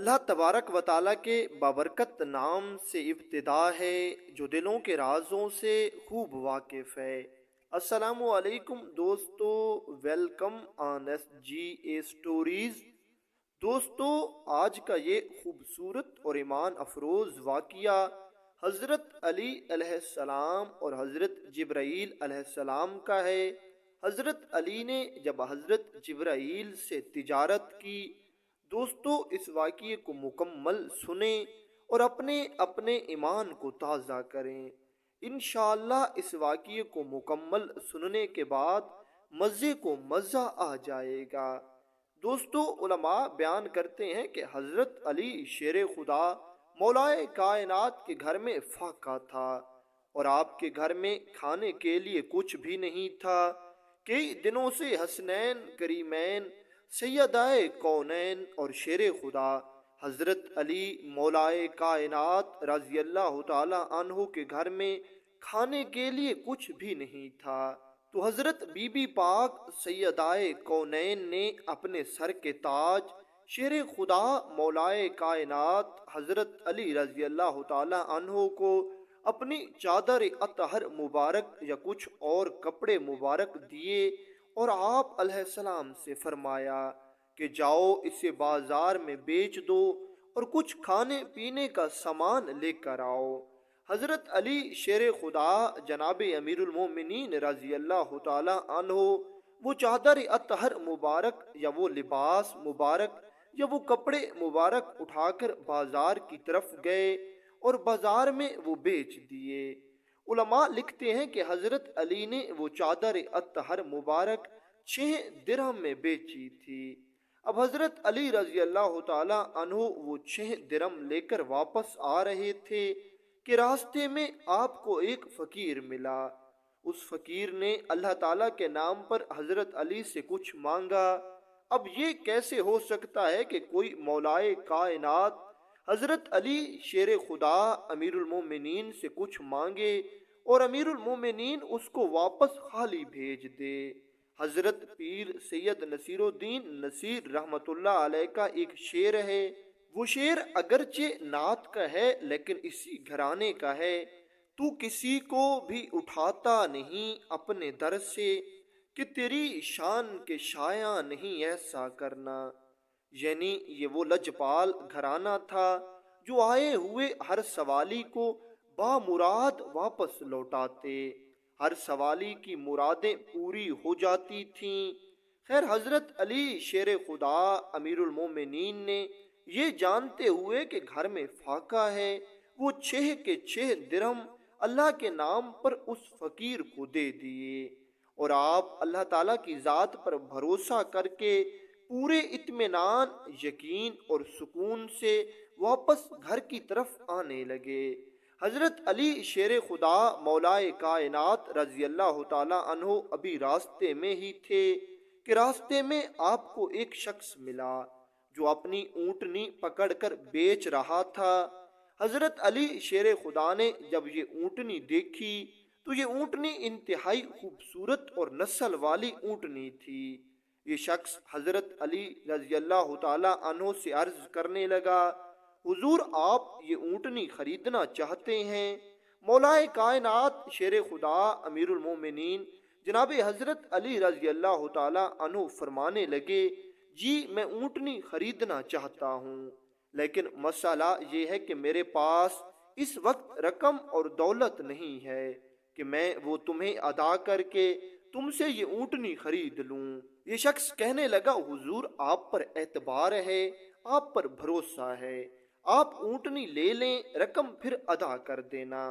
اللہ تبارک و تعالیٰ کے بابرکت نام سے ابتدا ہے جو دلوں کے رازوں سے خوب واقف ہے۔ السلام علیکم دوستو، welcome on S G A stories. دوستو، آج کا یہ خوبصورت اور ایمان افروز واقعہ حضرت علی علیہ السلام اور حضرت جبرائیل علیہ السلام کا ہے۔ حضرت علی نے جب حضرت جبرائیل سے تجارت کی، دوستو اس واقعے کو مکمل سنیں اور اپنے اپنے ایمان کو تازہ کریں۔ انشاءاللہ اس واقعے کو مکمل سننے کے بعد مزے کو مزہ آ جائے گا۔ دوستو، علماء بیان کرتے ہیں کہ حضرت علی شیر خدا مولائے کائنات کے گھر میں فاقہ تھا اور آپ کے گھر میں کھانے کے لیے کچھ بھی نہیں تھا۔ کئی دنوں سے حسنین کریمین سیدائے کونین اور شیر خدا حضرت علی مولائے کائنات رضی اللہ تعالی عنہ کے گھر میں کھانے کے لیے کچھ بھی نہیں تھا، تو حضرت بی بی پاک سیدائے کونین نے اپنے سر کے تاج شیر خدا مولائے کائنات حضرت علی رضی اللہ تعالی عنہ کو اپنی چادر اطہر مبارک یا کچھ اور کپڑے مبارک دیے اور آپ علیہ السلام سے فرمایا کہ جاؤ اسے بازار میں بیچ دو اور کچھ کھانے پینے کا سامان لے کر آؤ۔ حضرت علی شیر خدا جناب امیر المومنین رضی اللہ تعالی عنہ وہ چادر اطہر مبارک یا وہ لباس مبارک یا وہ کپڑے مبارک اٹھا کر بازار کی طرف گئے اور بازار میں وہ بیچ دیے۔ علماء لکھتے ہیں کہ حضرت علی نے وہ چادر اطہر مبارک 6 درہم میں بیچی تھی۔ اب حضرت علی رضی اللہ تعالی عنہ وہ 6 درہم لے کر واپس آ رہے تھے کہ راستے میں آپ کو ایک فقیر ملا۔ اس فقیر نے اللہ تعالیٰ کے نام پر حضرت علی سے کچھ مانگا۔ اب یہ کیسے ہو سکتا ہے کہ کوئی مولائے کائنات حضرت علی شیر خدا امیر المومنین سے کچھ مانگے اور امیر المومنین اس کو واپس خالی بھیج دے؟ حضرت پیر سید نصیر الدین نصیر رحمت اللہ علیہ کا ایک شعر ہے، وہ شعر اگرچہ نعت کا ہے لیکن اسی گھرانے کا ہے۔ تو کسی کو بھی اٹھاتا نہیں اپنے در سے کہ تیری شان کے شایع نہیں ایسا کرنا۔ یعنی یہ وہ لجپال گھرانہ تھا جو آئے ہوئے ہر سوالی کو بامراد واپس لوٹاتے، ہر سوالی کی مرادیں پوری ہو جاتی تھیں۔ خیر، حضرت علی شیر خدا امیر المومنین نے یہ جانتے ہوئے کہ گھر میں فاقہ ہے، وہ 6 کے 6 درہم اللہ کے نام پر اس فقیر کو دے دیے اور آپ اللہ تعالیٰ کی ذات پر بھروسہ کر کے پورے اطمینان، یقین اور سکون سے واپس گھر کی طرف آنے لگے۔ حضرت علی شیر خدا مولائے کائنات رضی اللہ تعالی عنہ ابھی راستے میں ہی تھے کہ راستے میں آپ کو ایک شخص ملا جو اپنی اونٹنی پکڑ کر بیچ رہا تھا۔ حضرت علی شیر خدا نے جب یہ اونٹنی دیکھی تو یہ اونٹنی انتہائی خوبصورت اور نسل والی اونٹنی تھی۔ یہ شخص حضرت علی رضی اللہ تعالی عنہ سے عرض کرنے لگا، حضور آپ یہ اونٹنی خریدنا چاہتے ہیں؟ مولائے کائنات شیر خدا امیر المومنین جناب حضرت علی رضی اللہ تعالی عنہ فرمانے لگے، جی میں اونٹنی خریدنا چاہتا ہوں، لیکن مسئلہ یہ ہے کہ میرے پاس اس وقت رقم اور دولت نہیں ہے کہ میں وہ تمہیں ادا کر کے تم سے یہ اونٹنی خرید لوں۔ یہ شخص کہنے لگا، حضور آپ پر اعتبار ہے، آپ پر بھروسہ ہے، آپ اونٹنی لے لیں، رقم پھر ادا کر دینا۔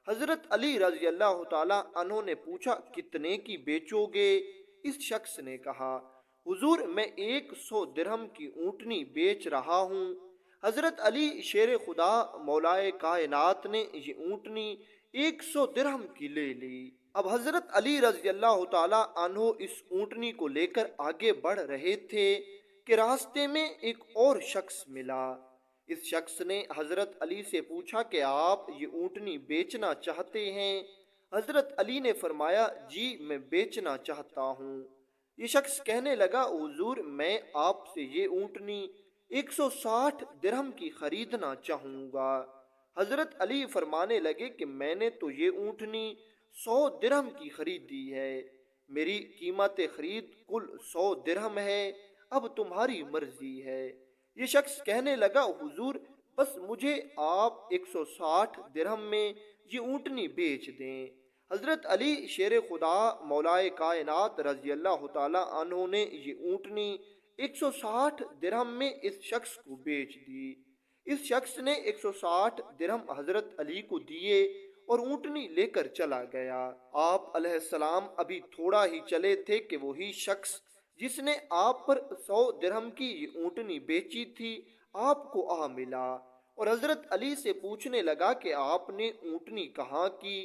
حضرت علی رضی اللہ تعالی عنہ نے پوچھا، کتنے کی بیچو گے؟ اس شخص نے کہا، حضور میں 100 درہم کی اونٹنی بیچ رہا ہوں۔ حضرت علی شیر خدا مولائے کائنات نے یہ اونٹنی 100 درہم کی لے لی۔ اب حضرت علی رضی اللہ تعالی عنہ اس اونٹنی کو لے کر آگے بڑھ رہے تھے کہ راستے میں ایک اور شخص ملا۔ اس شخص نے حضرت علی سے پوچھا کہ آپ یہ اونٹنی بیچنا چاہتے ہیں؟ حضرت علی نے فرمایا، جی میں بیچنا چاہتا ہوں۔ یہ شخص کہنے لگا، حضور میں آپ سے یہ اونٹنی 160 درہم کی خریدنا چاہوں گا۔ حضرت علی فرمانے لگے کہ میں نے تو یہ اونٹنی 100 درہم کی خریدی ہے، میری قیمت خرید کل 100 درہم ہے، اب تمہاری مرضی ہے۔ یہ شخص کہنے لگا حضور بس مجھے آپ 160 درہم میں یہ اونٹنی بیچ دیں۔ حضرت علی شیر خدا مولائے کائنات رضی اللہ تعالی عنہ نے یہ اونٹنی 160 درہم میں اس شخص کو بیچ دی۔ اس شخص نے 160 درہم حضرت علی کو دیے اور اونٹنی لے کر چلا گیا۔ آپ علیہ السلام ابھی تھوڑا ہی چلے تھے کہ وہی شخص جس نے آپ پر 100 درہم کی یہ اونٹنی بیچی تھی آپ کو آ ملا اور حضرت علی سے پوچھنے لگا کہ آپ نے اونٹنی کہاں کی؟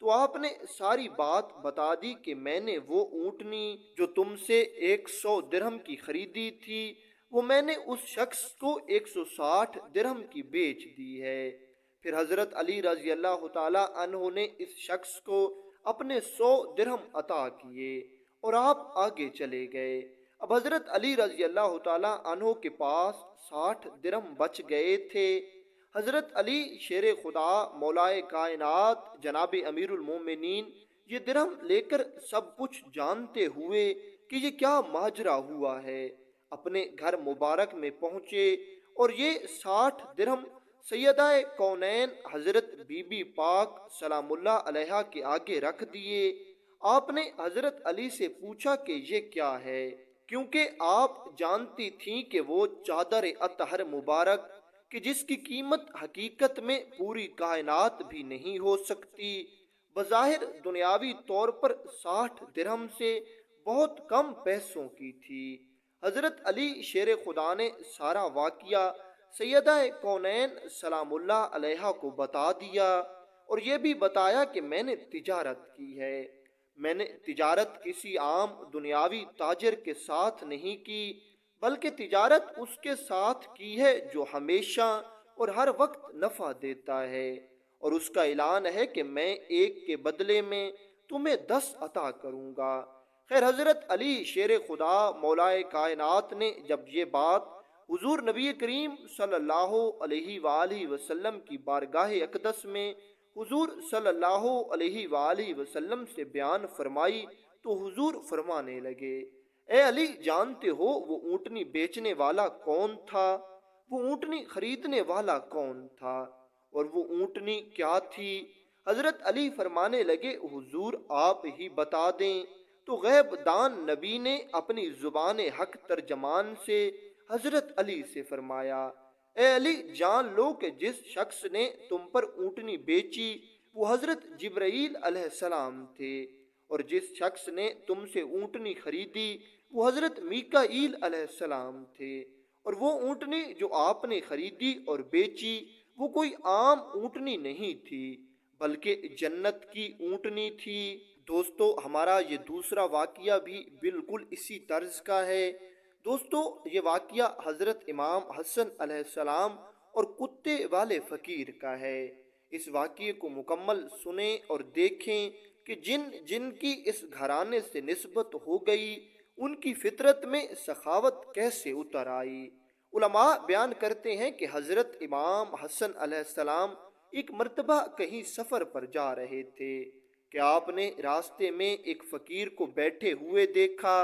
تو آپ نے ساری بات بتا دی کہ میں نے وہ اونٹنی جو تم سے 100 درہم کی خریدی تھی وہ میں نے اس شخص کو 160 درہم کی بیچ دی ہے۔ پھر حضرت علی رضی اللہ تعالی عنہ نے اس شخص کو اپنے 100 درہم عطا کیے اور آپ آگے چلے گئے۔ اب حضرت علی رضی اللہ تعالی عنہ کے پاس 60 درہم بچ گئے تھے۔ حضرت علی شیر خدا مولائے کائنات جناب امیر المومنین یہ درہم لے کر سب کچھ جانتے ہوئے کہ یہ کیا ماجرا ہوا ہے اپنے گھر مبارک میں پہنچے اور یہ 60 درہم سیدہ کونین حضرت بی بی پاک سلام اللہ علیہا کے آگے رکھ دیے۔ آپ نے حضرت علی سے پوچھا کہ یہ کیا ہے، کیونکہ آپ جانتی تھیں کہ وہ چادر اطہر مبارک کہ جس کی قیمت حقیقت میں پوری کائنات بھی نہیں ہو سکتی، بظاہر دنیاوی طور پر 60 درہم سے بہت کم پیسوں کی تھی۔ حضرت علی شیر خدا نے سارا واقعہ سیدہ کونین سلام اللہ علیہا کو بتا دیا اور یہ بھی بتایا کہ میں نے تجارت کی ہے، میں نے تجارت کسی عام دنیاوی تاجر کے ساتھ نہیں کی بلکہ تجارت اس کے ساتھ کی ہے جو ہمیشہ اور ہر وقت نفع دیتا ہے، اور اس کا اعلان ہے کہ میں ایک کے بدلے میں تمہیں 10 عطا کروں گا۔ خیر حضرت علی شیر خدا مولائے کائنات نے جب یہ بات حضور نبی کریم صلی اللہ علیہ وآلہ وسلم کی بارگاہ اقدس میں حضور صلی اللہ علیہ وآلہ وسلم سے بیان فرمائی تو حضور فرمانے لگے اے علی جانتے ہو وہ اونٹنی بیچنے والا کون تھا، وہ اونٹنی خریدنے والا کون تھا اور وہ اونٹنی کیا تھی؟ حضرت علی فرمانے لگے حضور آپ ہی بتا دیں۔ تو غیب دان نبی نے اپنی زبان حق ترجمان سے حضرت علی سے فرمایا اے علی جان لو کہ جس شخص نے تم پر اونٹنی بیچی وہ حضرت جبرائیل علیہ السلام تھے، اور جس شخص نے تم سے اونٹنی خریدی وہ حضرت میکائیل علیہ السلام تھے، اور وہ اونٹنی جو آپ نے خریدی اور بیچی وہ کوئی عام اونٹنی نہیں تھی بلکہ جنت کی اونٹنی تھی۔ دوستو ہمارا یہ دوسرا واقعہ بھی بالکل اسی طرز کا ہے۔ دوستو یہ واقعہ حضرت امام حسن علیہ السلام اور کتے والے فقیر کا ہے۔ اس واقعے کو مکمل سنیں اور دیکھیں کہ جن جن کی اس گھرانے سے نسبت ہو گئی ان کی فطرت میں سخاوت کیسے اتر آئی۔ علماء بیان کرتے ہیں کہ حضرت امام حسن علیہ السلام ایک مرتبہ کہیں سفر پر جا رہے تھے کہ آپ نے راستے میں ایک فقیر کو بیٹھے ہوئے دیکھا۔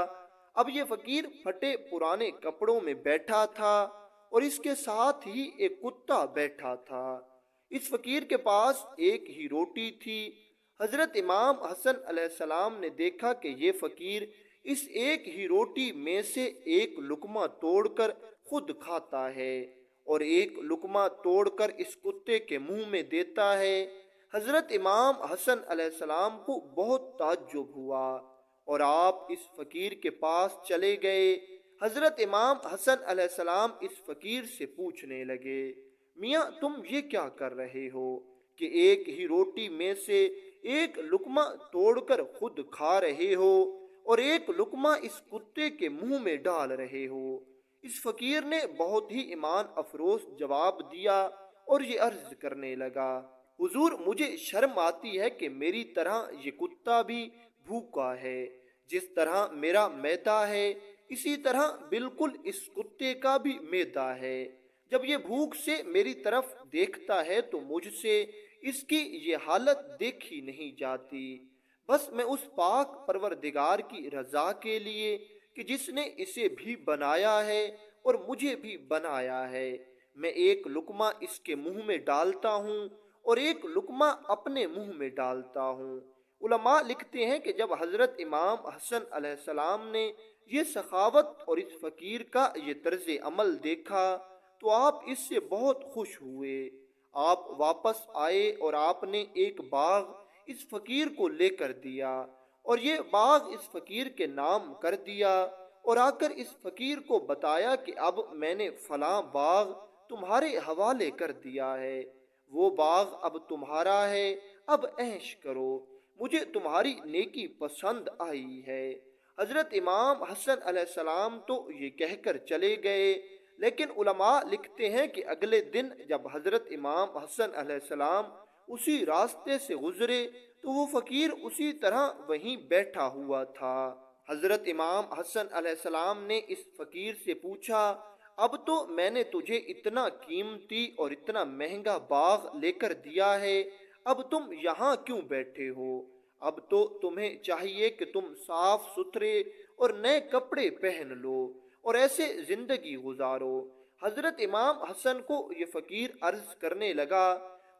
اب یہ فقیر پھٹے پرانے کپڑوں میں بیٹھا تھا اور اس کے ساتھ ہی ایک کتا بیٹھا تھا۔ اس فقیر کے پاس ایک ہی روٹی تھی۔ حضرت امام حسن علیہ السلام نے دیکھا کہ یہ فقیر اس ایک ہی روٹی میں سے ایک لقمہ توڑ کر خود کھاتا ہے اور ایک لقمہ توڑ کر اس کتے کے منہ میں دیتا ہے۔ حضرت امام حسن علیہ السلام کو بہت تعجب ہوا اور آپ اس فقیر کے پاس چلے گئے۔ حضرت امام حسن علیہ السلام اس فقیر سے پوچھنے لگے میاں تم یہ کیا کر رہے ہو کہ ایک ہی روٹی میں سے ایک لقمہ توڑ کر خود کھا رہے ہو اور ایک لقمہ اس کتے کے منہ میں ڈال رہے ہو؟ اس فقیر نے بہت ہی ایمان افروز جواب دیا اور یہ عرض کرنے لگا حضور مجھے شرم آتی ہے کہ میری طرح یہ کتا بھی بھوکا ہے، جس طرح میرا معدہ ہے اسی طرح بالکل اس کتے کا بھی معدہ ہے۔ جب یہ بھوک سے میری طرف دیکھتا ہے تو مجھ سے اس کی یہ حالت دیکھی نہیں جاتی۔ بس میں اس پاک پروردگار کی رضا کے لیے کہ جس نے اسے بھی بنایا ہے اور مجھے بھی بنایا ہے، میں ایک لقمہ اس کے منہ میں ڈالتا ہوں اور ایک لقمہ اپنے منہ میں ڈالتا ہوں۔ علماء لکھتے ہیں کہ جب حضرت امام حسن علیہ السلام نے یہ سخاوت اور اس فقیر کا یہ طرز عمل دیکھا تو آپ اس سے بہت خوش ہوئے۔ آپ واپس آئے اور آپ نے ایک باغ اس فقیر کو لے کر دیا اور یہ باغ اس فقیر کے نام کر دیا، اور آ کر اس فقیر کو بتایا کہ اب میں نے فلاں باغ تمہارے حوالے کر دیا ہے، وہ باغ اب تمہارا ہے، اب عیش کرو، مجھے تمہاری نیکی پسند آئی ہے۔ حضرت امام حسن علیہ السلام تو یہ کہہ کر چلے گئے، لیکن علماء لکھتے ہیں کہ اگلے دن جب حضرت امام حسن علیہ السلام اسی راستے سے گزرے تو وہ فقیر اسی طرح وہیں بیٹھا ہوا تھا۔ حضرت امام حسن علیہ السلام نے اس فقیر سے پوچھا، اب تو میں نے تجھے اتنا قیمتی اور اتنا مہنگا باغ لے کر دیا ہے، اب تم یہاں کیوں بیٹھے ہو؟ اب تو تمہیں چاہیے کہ تم صاف ستھرے اور نئے کپڑے پہن لو اور ایسے زندگی گزارو۔ حضرت امام حسن کو یہ فقیر عرض کرنے لگا،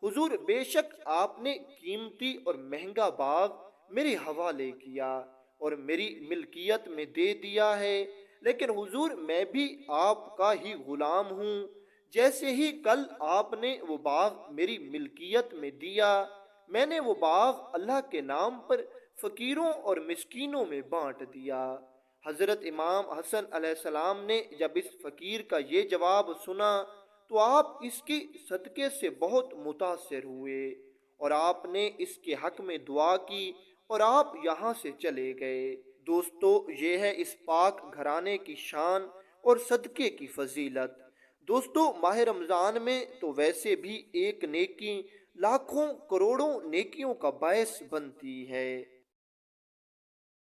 حضور بے شک آپ نے قیمتی اور مہنگا باغ میرے حوالے کیا اور میری ملکیت میں دے دیا ہے، لیکن حضور میں بھی آپ کا ہی غلام ہوں۔ جیسے ہی کل آپ نے وہ باغ میری ملکیت میں دیا، میں نے وہ باغ اللہ کے نام پر فقیروں اور مسکینوں میں بانٹ دیا۔ حضرت امام حسن علیہ السلام نے جب اس فقیر کا یہ جواب سنا تو آپ اس کی صدقے سے بہت متاثر ہوئے اور آپ نے اس کے حق میں دعا کی اور آپ یہاں سے چلے گئے۔ دوستو، یہ ہے اس پاک گھرانے کی شان اور صدقے کی فضیلت۔ دوستو، ماہ رمضان میں تو ویسے بھی ایک نیکی لاکھوں کروڑوں نیکیوں کا باعث بنتی ہے۔